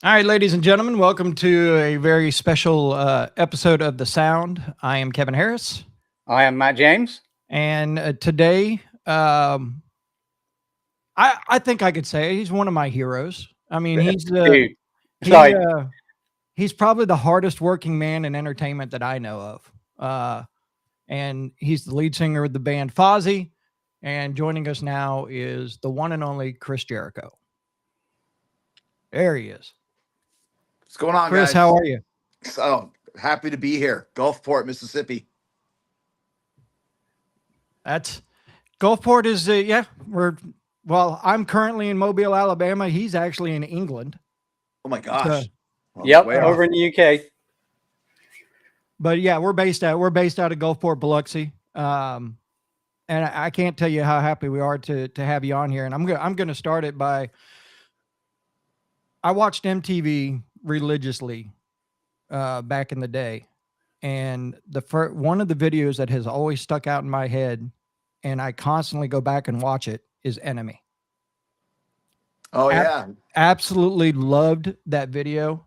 All right, ladies and gentlemen, welcome to a very special episode of The Sound. I am Kevin Harris, I am Matt James. and today, I think I could say he's one of my heroes. I mean, Dude, it's he like, he's probably the hardest working man in entertainment that I know of, and he's the lead singer of the band Fozzy. And joining us now is the one and only Chris Jericho. There he is. What's going on, Chris, how guys? are you? So happy to be here. Gulfport, Mississippi. That's Gulfport is yeah, I'm currently in Mobile, Alabama. He's actually in England. Oh my So, gosh. Well, yep, way uh, off. over in the UK. but yeah, we're based out of Gulfport, Biloxi. And I can't tell you how happy we are to have you on here. And I'm gonna start it by I watched MTV religiously back in the day, and one of the videos that has always stuck out in my head, and I constantly go back and watch it, is Enemy. Oh Ab- yeah. Absolutely loved that video.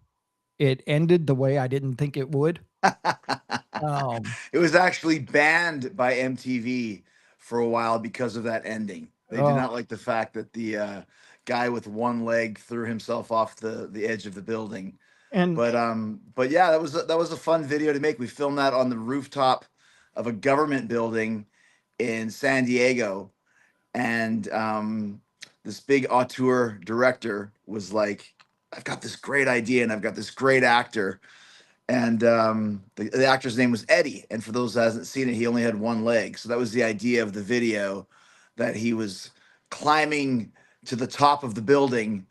It ended the way I didn't think it would. Um, It was actually banned by MTV for a while because of that ending. They did oh, not like the fact that the guy with one leg threw himself off the edge of the building. and But yeah, that was a fun video to make. We filmed that on the rooftop of a government building in San Diego, and this big auteur director was like, I've got this great idea and I've got this great actor. And the actor's name was Eddie. And for those that hasn't seen it, he only had one leg. So that was the idea of the video, that he was climbing to the top of the building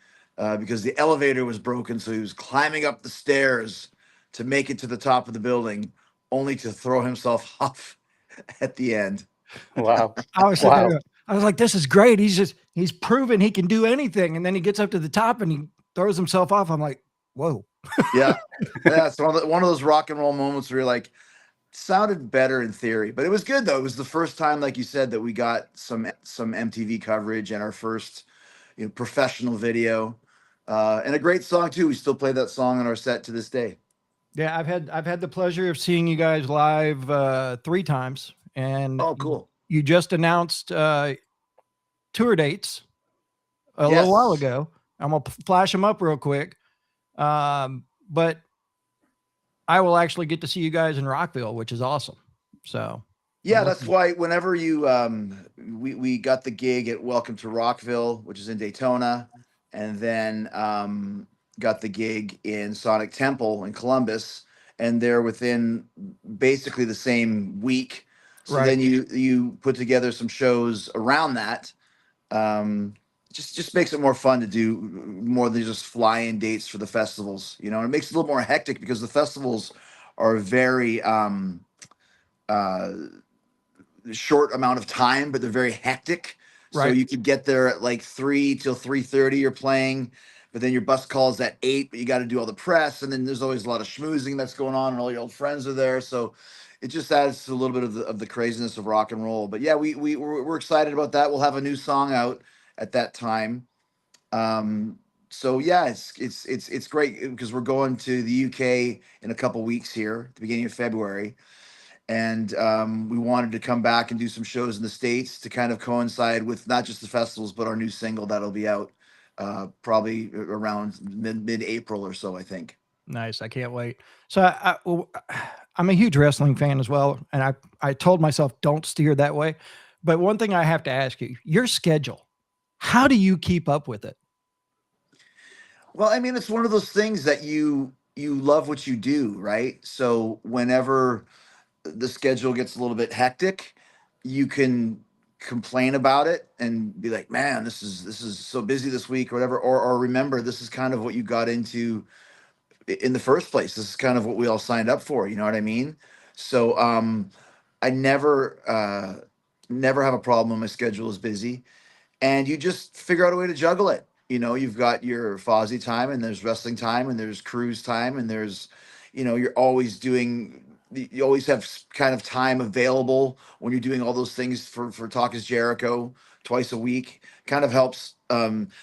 because the elevator was broken. So he was climbing up the stairs to make it to the top of the building, only to throw himself off at the end. Wow. I was sitting Wow. there. I was like, "This is great. He's proven he can do anything." And then he gets up to the top and he throws himself off. I'm like, "Whoa!" Yeah. Yeah. It's one of those rock and roll moments where you're like, sounded better in theory, but it was good though. It was the first time, like you said, that we got some MTV coverage and our first, professional video, and a great song too. We still play that song on our set to this day. Yeah, I've had the pleasure of seeing you guys live 3 times, and Oh, cool. you just announced tour dates a little while Yes. ago. I'm gonna flash them up real quick. But I will actually get to see you guys in Rockville, which is awesome. So I'm Yeah, that's looking. why whenever we got the gig at Welcome to Rockville, which is in Daytona, and then got the gig in Sonic Temple in Columbus, and they're within basically the same week. So Right. then you put together some shows around that. Um, just makes it more fun to do more than just fly in dates for the festivals, and it makes it a little more hectic because the festivals are very uh short amount of time, but they're very hectic. So Right. you could get there at like 3 till 3:30. You're playing, but then your bus calls at 8. But you got to do all the press, and then there's always a lot of schmoozing that's going on, and all your old friends are there. So it just adds to a little bit of the craziness of rock and roll. But yeah, we're excited about that. We'll have a new song out at that time. Um, so yeah, it's great because we're going to the UK in a couple weeks here at the beginning of February, and we wanted to come back and do some shows in the States to kind of coincide with not just the festivals but our new single that'll be out probably around mid April or so, I think. Nice. I can't wait. So I'm a huge wrestling fan as well, and I told myself don't steer that way. But one thing I have to ask you: your schedule. How do you keep up with it? Well, I mean, it's one of those things that you love what you do, right? So whenever the schedule gets a little bit hectic, you can complain about it and be like, man, this is so busy this week or whatever, or remember this is kind of what you got into in the first place. This is kind of what we all signed up for. You know what I mean? So I never have a problem when my schedule is busy, and you just figure out a way to juggle it. You've got your Fozzy time, and there's wrestling time, and there's cruise time, and there's, you're always doing. You always have kind of time available when you're doing all those things for Talk is Jericho twice a week. Kind of helps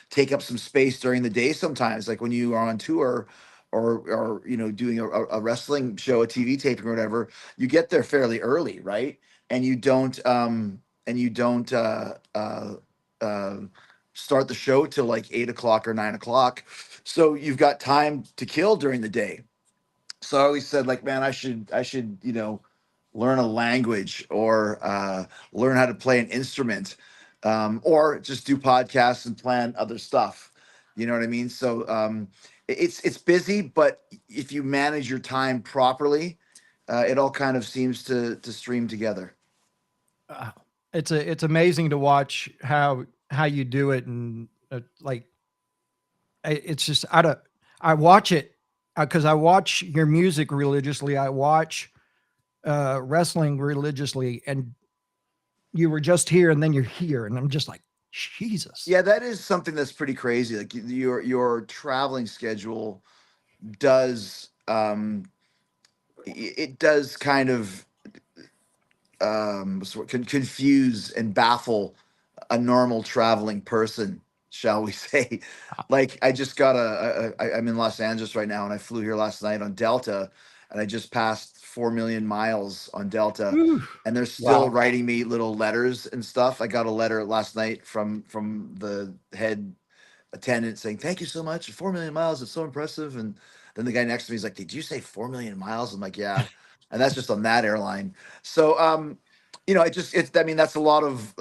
take up some space during the day sometimes, like when you are on tour or doing a wrestling show, a TV taping or whatever. You get there fairly early, right? And you don't start the show till like 8 o'clock or 9 o'clock. So you've got time to kill during the day. So I always said, like, man, I should learn a language or learn how to play an instrument, or just do podcasts and plan other stuff. You know what I mean? So it's busy, but if you manage your time properly, it all kind of seems to stream together. Uh, it's amazing to watch how you do it, and like it's just I watch it because I watch your music religiously. I watch wrestling religiously, and you were just here, and then you're here, and I'm just like, Jesus. Yeah, that is something that's pretty crazy. Like your traveling schedule does it does kind of confuse and baffle a normal traveling person, shall we say. Like I just got I'm in Los Angeles right now, and I flew here last night on Delta, and I just passed 4 million miles on Delta, Whew. and they're still Wow. writing me little letters and stuff. I got a letter last night from the head attendant saying, "Thank you so much. 4 million miles. It's so impressive." And then the guy next to me is like, "Did you say 4 million miles?" I'm like, "Yeah." And that's just on that airline. So, I mean, that's a lot of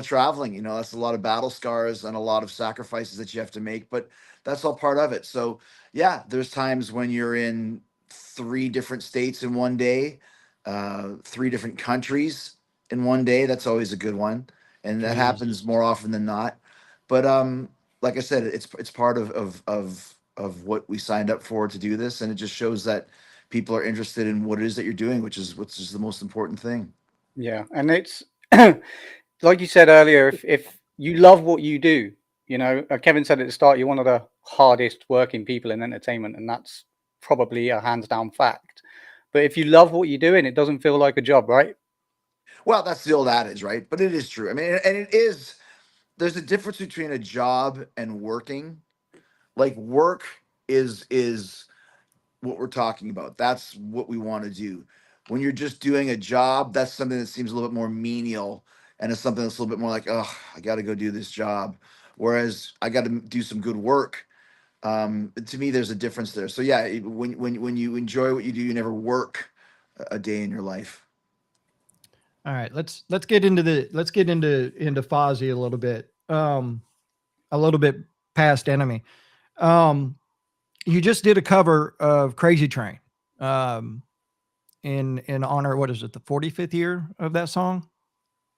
traveling, that's a lot of battle scars and a lot of sacrifices that you have to make, but that's all part of it. So yeah, there's times when you're in 3 different states in one day, 3 different countries in one day. That's always a good one. And that Jesus. happens more often than not. But like I said, it's part of what we signed up for to do this, and it just shows that people are interested in what it is that you're doing, which is the most important thing. Yeah, and it's like you said earlier. If you love what you do, Kevin said at the start, you're one of the hardest working people in entertainment, and that's probably a hands down fact. But if you love what you're doing, it doesn't feel like a job, right? Well, that's the old adage, right? But it is true. I mean, and it is. There's a difference between a job and working. Like work is what we're talking about. That's what we want to do. When you're just doing a job, that's something that seems a little bit more menial, and it's something that's a little bit more like, oh, I got to go do this job. Whereas I got to do some good work. To me, there's a difference there. So yeah, when you enjoy what you do, you never work a day in your life. All right, let's get into Fozzy a little bit. A little bit past enemy. Um, you just did a cover of Crazy Train. In honor, what is it, the 45th year of that song?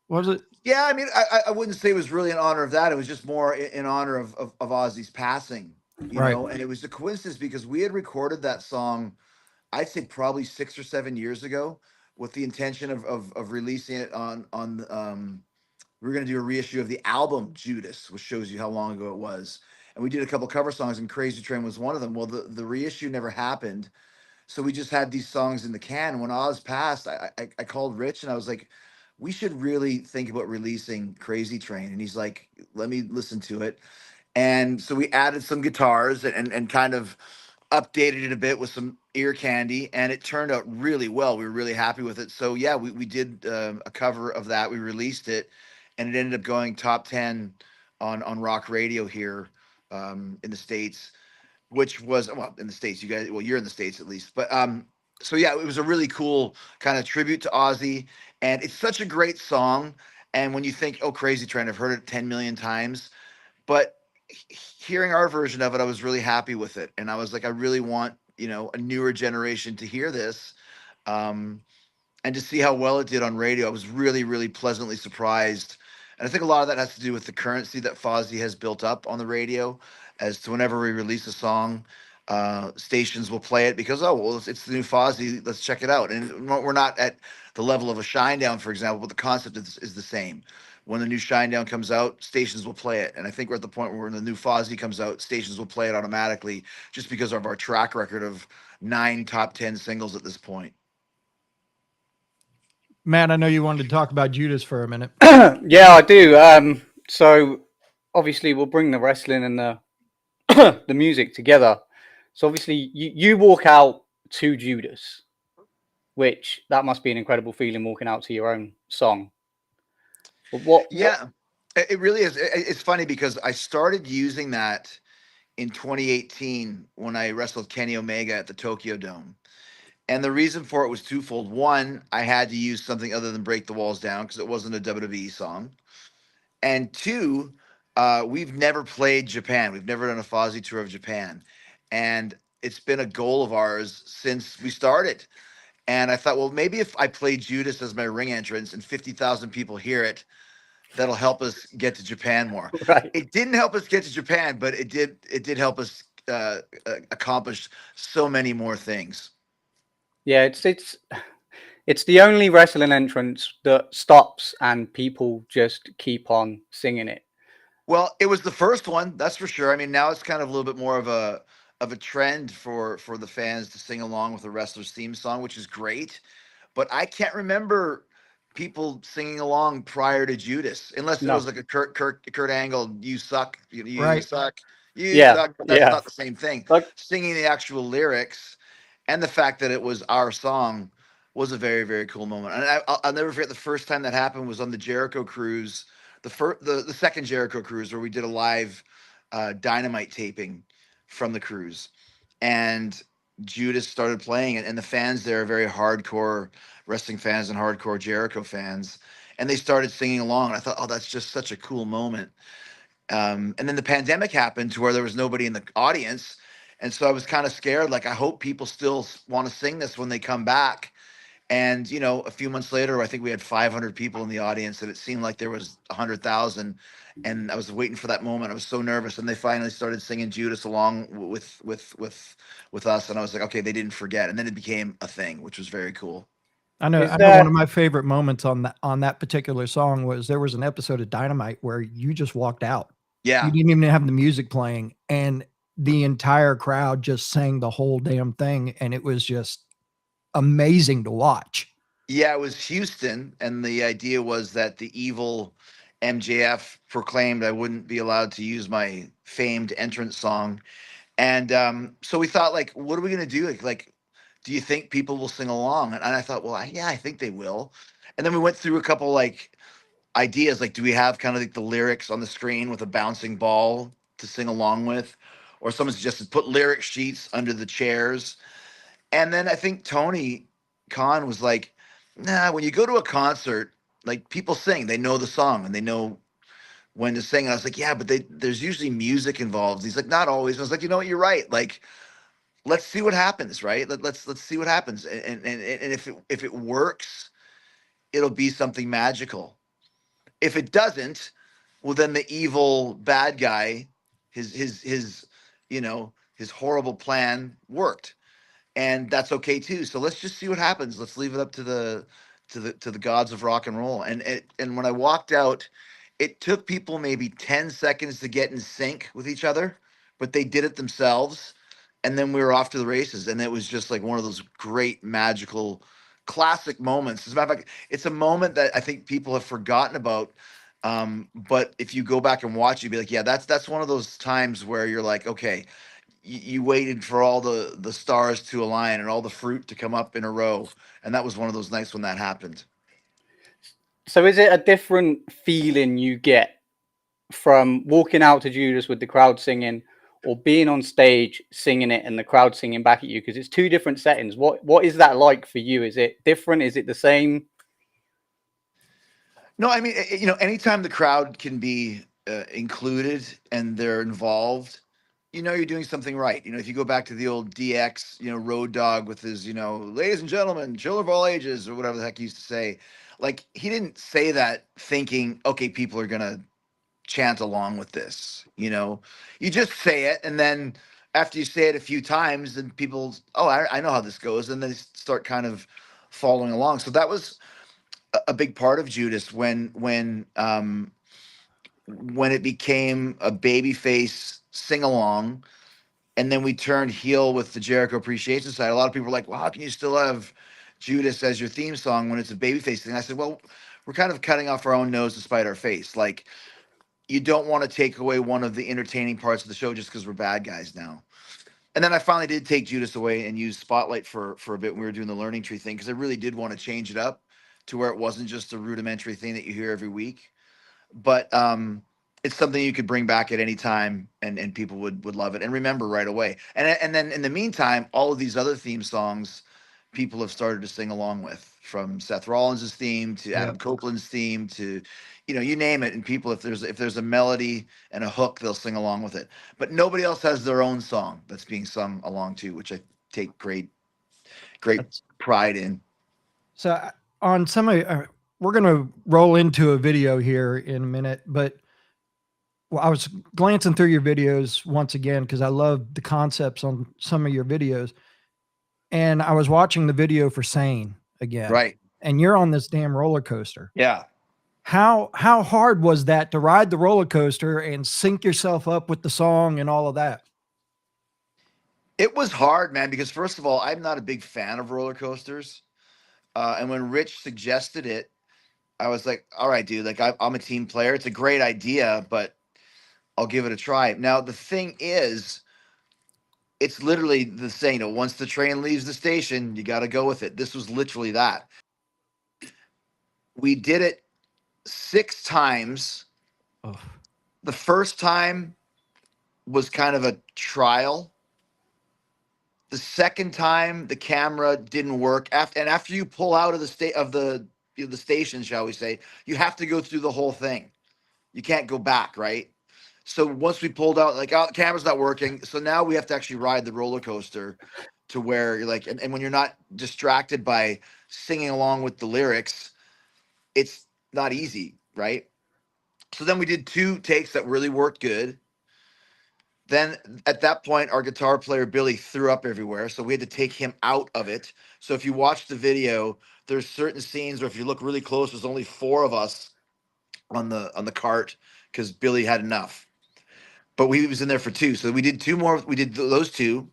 Was it? Yeah, I mean, I wouldn't say it was really in honor of that. It was just more in honor of Ozzy's passing, Right. and it was a coincidence because we had recorded that song, I'd say probably 6 or 7 years ago, with the intention of releasing it on. We were going to do a reissue of the album Judas, which shows you how long ago it was, and we did a couple cover songs, and Crazy Train was one of them. Well, the reissue never happened, so we just had these songs in the can. When Oz passed, I called Rich and I was like, we should really think about releasing Crazy Train. And he's like, let me listen to it. And so we added some guitars and kind of updated it a bit with some ear candy, and it turned out really well. We were really happy with it. So yeah, we did a cover of that. We released it, and it ended up going top 10 on rock radio here in the States, which was, well, in the States, you guys, well, you're in the States at least, but so yeah, it was a really cool kind of tribute to Ozzy, and it's such a great song. And when you think, oh, Crazy Train, I've heard it 10 million times, but hearing our version of it, I was really happy with it, and I was like, I really want, a newer generation to hear this. um and to see how well it did on radio, I was really, really pleasantly surprised. And I think a lot of that has to do with the currency that Fozzy has built up on the radio, as to whenever we release a song, stations will play it because, oh, well, it's the new Fozzy, let's check it out. And we're not at the level of a Shinedown, for example, but the concept is the same. When the new Shinedown comes out, stations will play it. And I think we're at the point where when the new Fozzy comes out, stations will play it automatically, just because of our track record of 9 top 10 singles at this point. Matt, I know you wanted to talk about Judas for a minute. Yeah, I do. So obviously we'll bring the wrestling and the the music together. So obviously you walk out to Judas, which that must be an incredible feeling walking out to your own song. But what Yeah, it really is. It's funny because I started using that in 2018 when I wrestled Kenny Omega at the Tokyo Dome. And the reason for it was twofold. One, I had to use something other than Break the Walls Down because it wasn't a WWE song. And two, we've never played Japan. We've never done a Fozzy tour of Japan. And it's been a goal of ours since we started. And I thought, well, maybe if I play Judas as my ring entrance and 50,000 people hear it, that'll help us get to Japan more. right? It didn't help us get to Japan, but it did help us accomplish so many more things. Yeah, it's the only wrestling entrance that stops and people just keep on singing it. Well, it was the first one, that's for sure. I mean, now it's kind of a little bit more of a trend for the fans to sing along with the wrestler's theme song, which is great. But I can't remember people singing along prior to Judas, unless it was No. like a Kurt Angle, "You suck, you Right. suck, you Yeah, suck." But that's yeah. not the same thing. Like Singing the actual lyrics and the fact that it was our song was a very very cool moment. And I'll never forget the first time that happened was on the Jericho cruise, the second Jericho cruise where we did a live Dynamite taping from the cruise, and Judas started playing it, and the fans there are very hardcore wrestling fans and hardcore Jericho fans, and they started singing along. And I thought, oh, that's just such a cool moment. And then the pandemic happened to where there was nobody in the audience, and so I was kind of scared. Like, I hope people still want to sing this when they come back. And a few months later, I think we had 500 people in the audience, and it seemed like there was 100,000. And I was waiting for that moment. I was so nervous, and they finally started singing Judas along with us, and I was like, okay, they didn't forget. And then it became a thing, which was very cool. I know. is I know. One of there my favorite moments on that particular song was there was an episode of Dynamite where you just walked out. You Yeah, didn't even have the music playing, and the entire crowd just sang the whole damn thing, and it was just amazing to watch. yeah, it was Houston, and the idea was that the evil MJF proclaimed I wouldn't be allowed to use my famed entrance song. And so we thought, like, what are we gonna do? Like, do you think people will sing along? And I thought, well, yeah, I think they will. And then we went through a couple like ideas, like, do we have kind of like the lyrics on the screen with a bouncing ball to sing along with? Or someone suggested put lyric sheets under the chairs. And then I think Tony Khan was like, nah, when you go to a concert, like, people sing, they know the song and they know when to sing. And I was like, yeah, but there's usually music involved. He's like, not always. I was like, you know what, you're right. Like, let's see what happens, right? Let's see what happens. And if it works, it'll be something magical. If it doesn't, well, then the evil bad guy, his his horrible plan worked, and that's okay too. So let's just see what happens. Let's leave it up to the gods of rock and roll. And when I walked out, it took people maybe 10 seconds to get in sync with each other, but they did it themselves. And then we were off to the races. And it was just like one of those great, magical, classic moments. As a matter of fact, it's a moment that I think people have forgotten about. But if you go back and watch, you'd be like, yeah, that's one of those times where you're like, okay, you waited for all the stars to align and all the fruit to come up in a row, and that was one of those nights when that happened. so is it a different feeling you get from walking out to Judas with the crowd singing or being on stage singing it and the crowd singing back at you? Because it's two different settings. What is that like for you? Is it different? Is it the same? No, I mean, anytime the crowd can be included and they're involved, you're doing something right. If you go back to the old DX, Road Dog with his, ladies and gentlemen, children of all ages, or whatever the heck he used to say, like, he didn't say that thinking, okay, people are gonna chant along with this. You just say it, and then after you say it a few times, then people, oh, I know how this goes, and they start kind of following along. So that was a big part of Judas when it became a babyface sing along, and then we turned heel with the Jericho Appreciation side. A lot of people were like, "Well, how can you still have Judas as your theme song when it's a babyface thing?" I said, "Well, we're kind of cutting off our own nose to spite our face. Like, you don't want to take away one of the entertaining parts of the show just because we're bad guys now. And then I finally did take Judas away and use Spotlight for a bit when we were doing the learning tree thing, because I really did want to change it up to where it wasn't just a rudimentary thing that you hear every week. But it's something you could bring back at any time, and people would love it and remember right away. And then in the meantime, all of these other theme songs people have started to sing along with, from Seth Rollins' theme to Adam Copeland's theme to, you name it. And people, if there's a melody and a hook, they'll sing along with it. But nobody else has their own song that's being sung along to, which I take great pride in. So on some of, we're going to roll into a video here in a minute, but I was glancing through your videos once again because I love the concepts on some of your videos, and I was watching the video for Sane again. Right. And you're on this damn roller coaster. Yeah. How hard was that to ride the roller coaster and sync yourself up with the song and all of that? It was hard, man, because first of all, I'm not a big fan of roller coasters. And when Rich suggested it, I was like, all right, dude, like I'm a team player. It's a great idea, but I'll give it a try. Now, the thing is, it's literally the saying, once the train leaves the station, you got to go with it. This was literally that. We did it 6 times. Oh. The first time was kind of a trial. The second time, the camera didn't work. After you pull out of the station, shall we say, you have to go through the whole thing. You can't go back, right? So once we pulled out, like, oh, the camera's not working. So now we have to actually ride the roller coaster to where you're like, and when you're not distracted by singing along with the lyrics, it's not easy, right? So then we did 2 takes that really worked good. Then at that point, our guitar player, Billy, threw up everywhere. So we had to take him out of it. So if you watch the video, there's certain scenes where if you look really close, there's only 4 of us on the cart because Billy had enough. But we was in there for 2. So we did 2 more. We did those 2.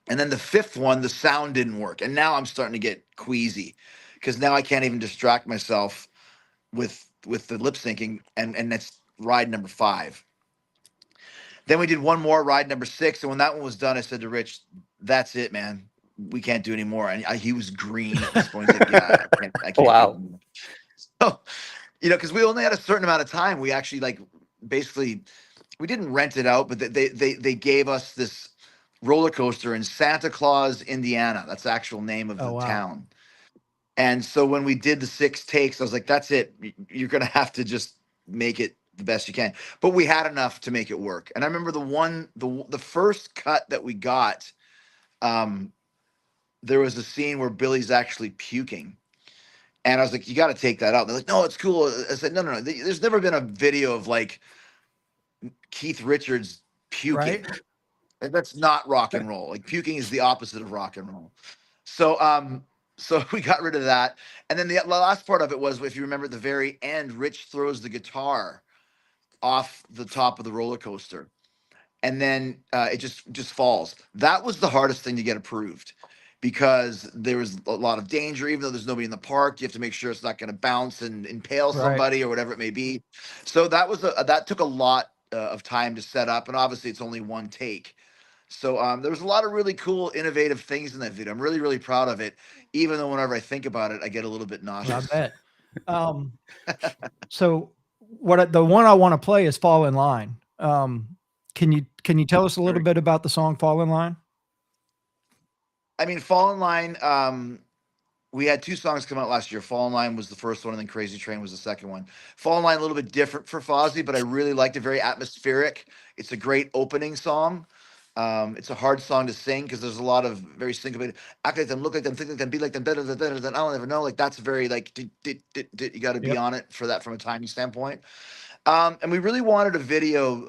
And then the 5th one, the sound didn't work. And now I'm starting to get queasy because now I can't even distract myself with the lip syncing. And that's ride number 5. Then we did one more, ride number 6. And when that one was done, I said to Rich, that's it, man. We can't do any more. And he was green at this point. He's like, yeah, I can't. Wow. So, because we only had a certain amount of time. We actually basically, we didn't rent it out, but they gave us this roller coaster in Santa Claus, Indiana. That's the actual name of the town. And so when we did the 6 takes, I was like, that's it. You're going to have to just make it the best you can. But we had enough to make it work. And I remember the first cut that we got, there was a scene where Billy's actually puking. And I was like, you got to take that out. They're like, no, it's cool. I said, no. There's never been a video of like Keith Richards puking. Right? That's not rock and roll. Like, puking is the opposite of rock and roll. So we got rid of that. And then the last part of it was, if you remember at the very end, Rich throws the guitar off the top of the roller coaster. And then it just falls. That was the hardest thing to get approved because there was a lot of danger. Even though there's nobody in the park, you have to make sure it's not going to bounce and impale somebody or whatever it may be. So that took a lot of time to set up. And obviously it's only 1 take. So there was a lot of really cool, innovative things in that video. I'm really, really proud of it. Even though whenever I think about it, I get a little bit nauseous. I bet. So the one I want to play is Fall in Line. Can you tell us a little bit about the song Fall in Line? I mean, Fall in Line, we had 2 songs come out last year. Fall in Line was the first one, and then Crazy Train was the second one. Fall in Line, a little bit different for Fozzy, but I really liked it. Very atmospheric. It's a great opening song. It's a hard song to sing because there's a lot of very syncopated, act like them, look like them, think like them, be like them, better than I don't ever know. Like, that's very like, you got to be on it for that from a timing standpoint. And we really wanted a video,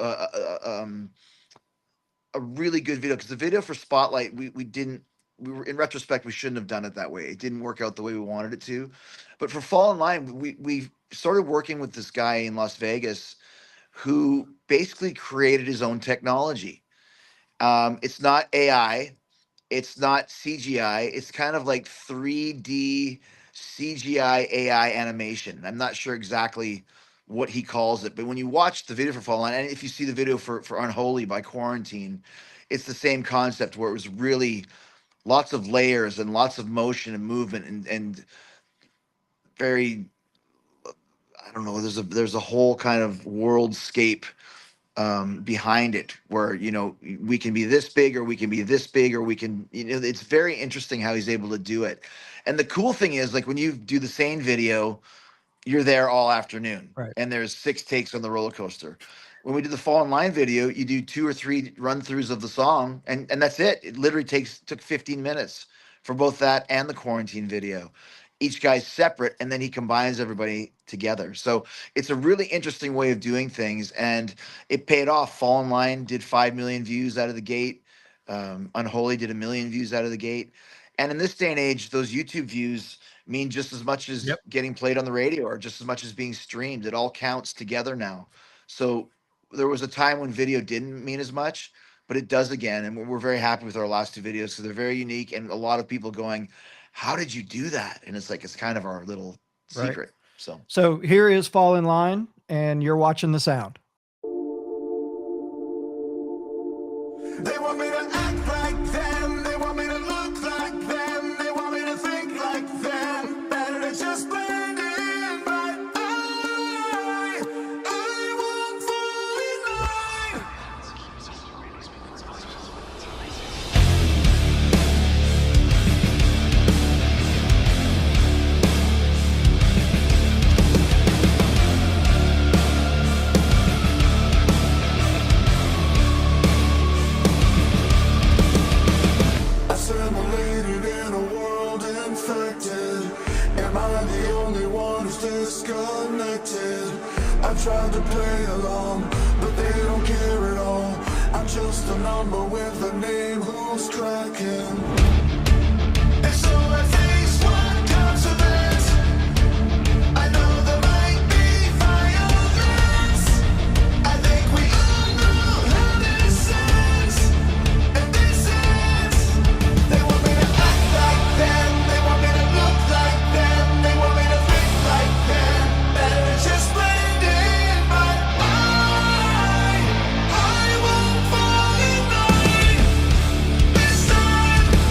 a really good video, because the video for Spotlight, we were, in retrospect, we shouldn't have done it that way. It didn't work out the way we wanted it to. But for Fall in Line, we started working with this guy in Las Vegas who basically created his own technology. It's not AI. It's not CGI. It's kind of like 3D CGI AI animation. I'm not sure exactly what he calls it. But when you watch the video for Fall Line, and if you see the video for Unholy by Quarantine, it's the same concept where it was really lots of layers and lots of motion and movement and very, I don't know, there's a whole kind of worldscape behind it where, you know, we can be this big or we can be this big or we can, you know, it's very interesting how he's able to do it. And the cool thing is, like, when you do the same video, you're there all afternoon, Right. and there's 6 takes on the roller coaster. When we do the Fall in Line video, you do 2 or 3 run throughs of the song, and that's it. It literally took 15 minutes for both that and the Quarantine video. Each guy's separate, and then he combines everybody together. So it's a really interesting way of doing things, and it paid off. Fall in Line did 5 million views out of the gate. Unholy did 1 million views out of the gate. And in this day and age, those YouTube views mean just as much as Yep. getting played on the radio or just as much as being streamed. It all counts together now. So there was a time when video didn't mean as much, but it does again. And we're very happy with our last 2 videos because they're very unique, and a lot of people going, how did you do that? And it's like, it's kind of our little Right. secret. So here is Fall in Line, and you're watching the sound. They want me to act like them, they want me to look like them, they want me to think like them, better to just blend in, but I won't fall in line. Assimilated in a world infected. Am I the only one who's disconnected? I tried to play along, but they don't care at all. I'm just a number with a name who's cracking. And so I face one consequence. I know there might be violence. I think we all know how this ends. And this ends. They want me to act like them, they want me to look like them, they want me to think like them, better to just blend in, but I won't fall in line this time.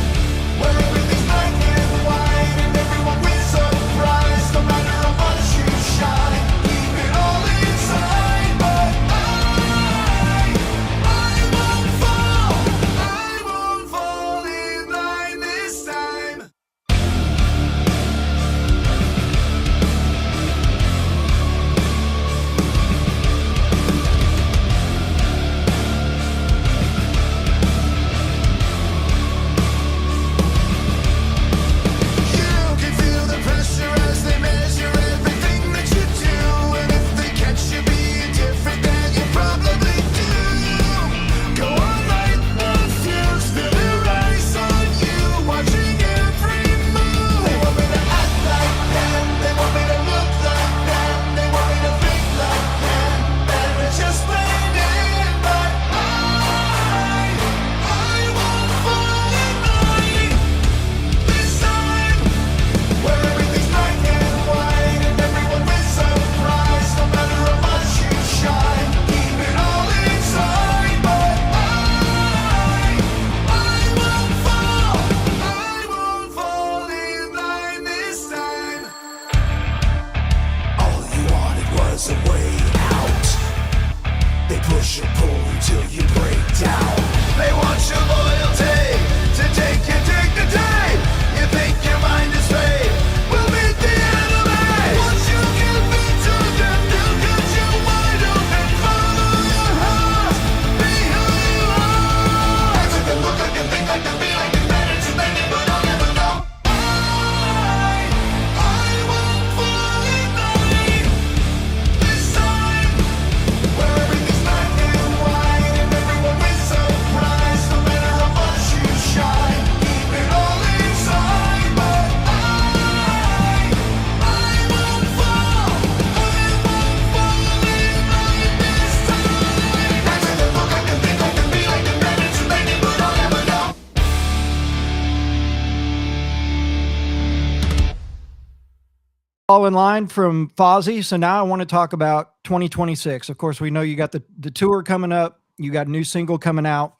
fall in line from Fozzy. So now I want to talk about 2026. Of course, we know you got the tour coming up. You got a new single coming out.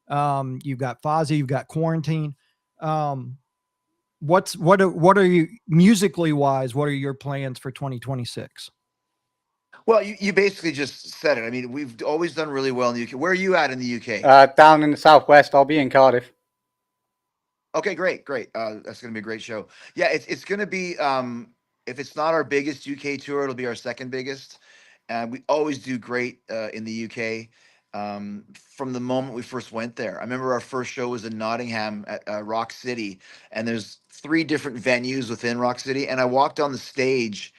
You've got Fozzy. You've got Quarantine. What are you musically wise? What are your plans for 2026? Well, you basically just said it. I mean, we've always done really well in the UK. Where are you at in the UK? Down in the southwest, I'll be in Cardiff. Okay, great, great. That's going to be a great show. Yeah, it's going to be if it's not our biggest UK tour, it'll be our second biggest. We always do great in the UK. From the moment we first went there, I remember our first show was in Nottingham at Rock City, and there's 3 different venues within Rock City, and I walked on the stage,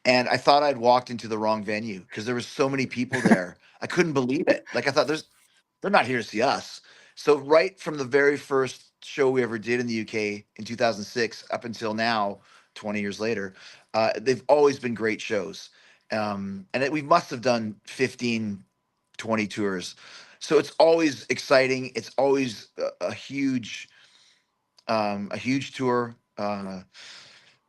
and I thought I'd walked into the wrong venue because there was so many people there. I couldn't believe it. Like I thought, they're not here to see us. So right from the very first show we ever did in the UK in 2006 up until now, 20 years later, they've always been great shows. We must have done 15, 20 tours. So it's always exciting. It's always a huge tour.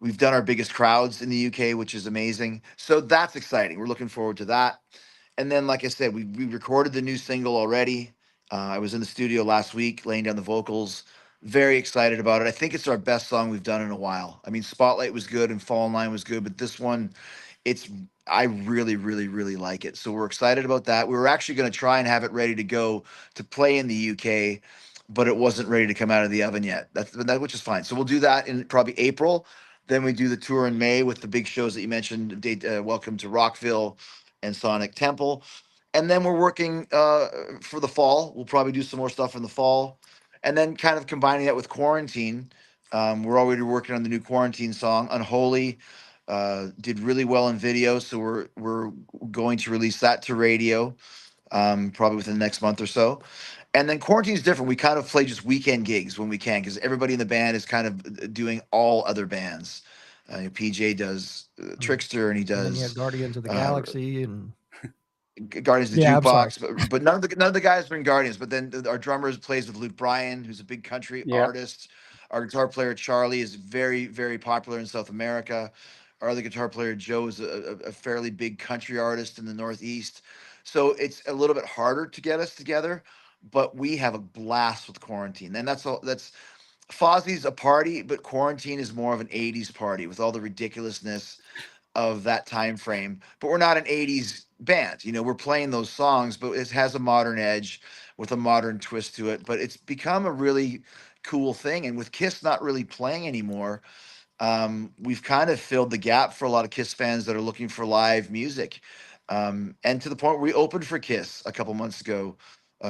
We've done our biggest crowds in the UK, which is amazing. So that's exciting. We're looking forward to that. And then, like I said, we recorded the new single already. I was in the studio last week laying down the vocals. Very excited about it. I think it's our best song we've done in a while. I mean, Spotlight was good and Fall in Line was good, but this one, it's I really, really, really like it. So we're excited about that. We were actually going to try and have it ready to go to play in the UK, but it wasn't ready to come out of the oven yet. Which is fine. So we'll do that in probably April. Then we do the tour in May with the big shows that you mentioned. Welcome to Rockville and Sonic Temple. And then we're working for the fall. We'll probably do some more stuff in the fall. And then kind of combining that with Quarantine. We're already working on the new Quarantine song, Unholy. Did really well in video, so we're going to release that to radio probably within the next month or so. And then Quarantine's different. We kind of play just weekend gigs when we can because everybody in the band is kind of doing all other bands. PJ does Trickster, and he And then you does have Guardians of the uh, Galaxy and Guardians of the yeah, I'm sorry. Jukebox, but none of the guys bring Guardians. But then our drummer plays with Luke Bryan, who's a big country Yeah. artist. Our guitar player Charlie is very, very popular in South America. Our other guitar player Joe is a fairly big country artist in the Northeast. So it's a little bit harder to get us together, but we have a blast with Quarantine. And that's all. That's Fozzy's a party, but Quarantine is more of an '80s party with all the ridiculousness of that time frame. But we're not an '80s band. You know, we're playing those songs, but it has a modern edge with a modern twist to it. But it's become a really cool thing. And with Kiss not really playing anymore, we've kind of filled the gap for a lot of Kiss fans that are looking for live music. And to the point where we opened for Kiss a couple months ago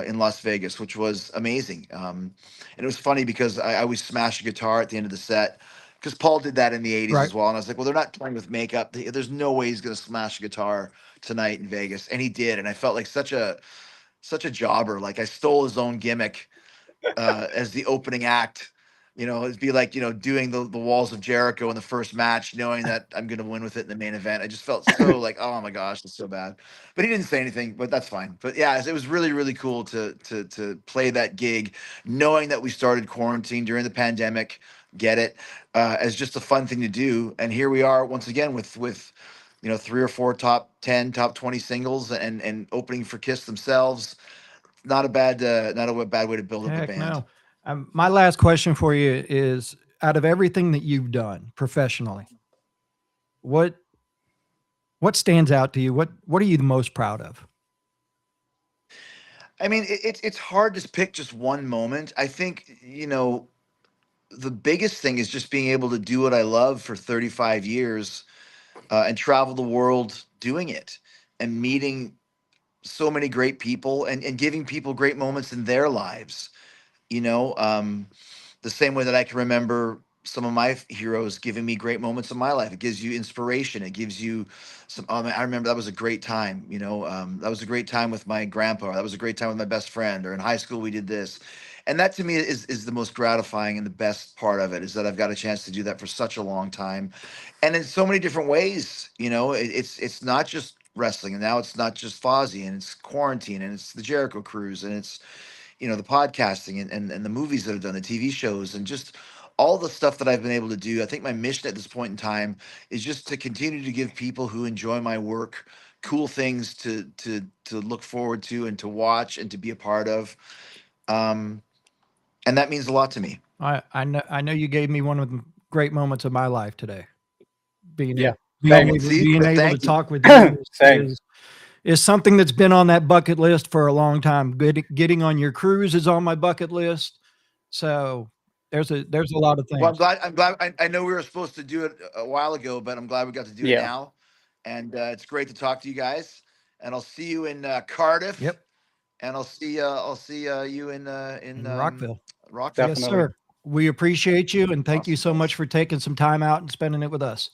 in Las Vegas, which was amazing. And it was funny because I always smash a guitar at the end of the set because Paul did that in the '80s Right. as well. And I was like, well, they're not playing with makeup. There's no way he's going to smash a guitar tonight in Vegas. And he did. And I felt like such a jobber. Like I stole his own gimmick as the opening act. You know, it'd be like, doing the walls of Jericho in the first match, knowing that I'm going to win with it in the main event. I just felt so like, oh my gosh, it's so bad. But he didn't say anything, but that's fine. But yeah, it was really, really cool to play that gig, knowing that we started Quarantine during the pandemic. Get it as just a fun thing to do. And here we are once again with 3 or 4 top 10, top 20 singles and opening for Kiss themselves. Not a bad way to build up a Heck band. no. My last question for you is: out of everything that you've done professionally, what stands out to you? What are you the most proud of? I mean, it's hard to pick just one moment. I think, the biggest thing is just being able to do what I love for 35 years and travel the world doing it and meeting so many great people and giving people great moments in their lives. You know, the same way that I can remember some of my heroes giving me great moments in my life. It gives you inspiration. It gives you some. I remember that was a great time. That was a great time with my grandpa. That was a great time with my best friend. Or in high school, we did this, and that to me is the most gratifying and the best part of it is that I've got a chance to do that for such a long time, and in so many different ways. It's not just wrestling, and now it's not just Fozzy, and it's Quarantine, and it's the Jericho Cruise, and it's the podcasting and the movies that I've done, the TV shows, and just all the stuff that I've been able to do. I think my mission at this point in time is just to continue to give people who enjoy my work cool things to look forward to and to watch and to be a part of. And that means a lot to me. I know you gave me one of the great moments of my life today. Being Yeah, able, same. being able to Thank you. talk with you Same. is something that's been on that bucket list for a long time. Getting on your cruise is on my bucket list. So there's a lot of things. Well, I'm glad. I know we were supposed to do it a while ago, but I'm glad we got to do it Yeah. now. And it's great to talk to you guys. And I'll see you in Cardiff. Yep. And I'll see you in Rockville. Rockville. Yes, Definitely. sir. We appreciate you and thank you Awesome, so guys. much for taking some time out and spending it with us.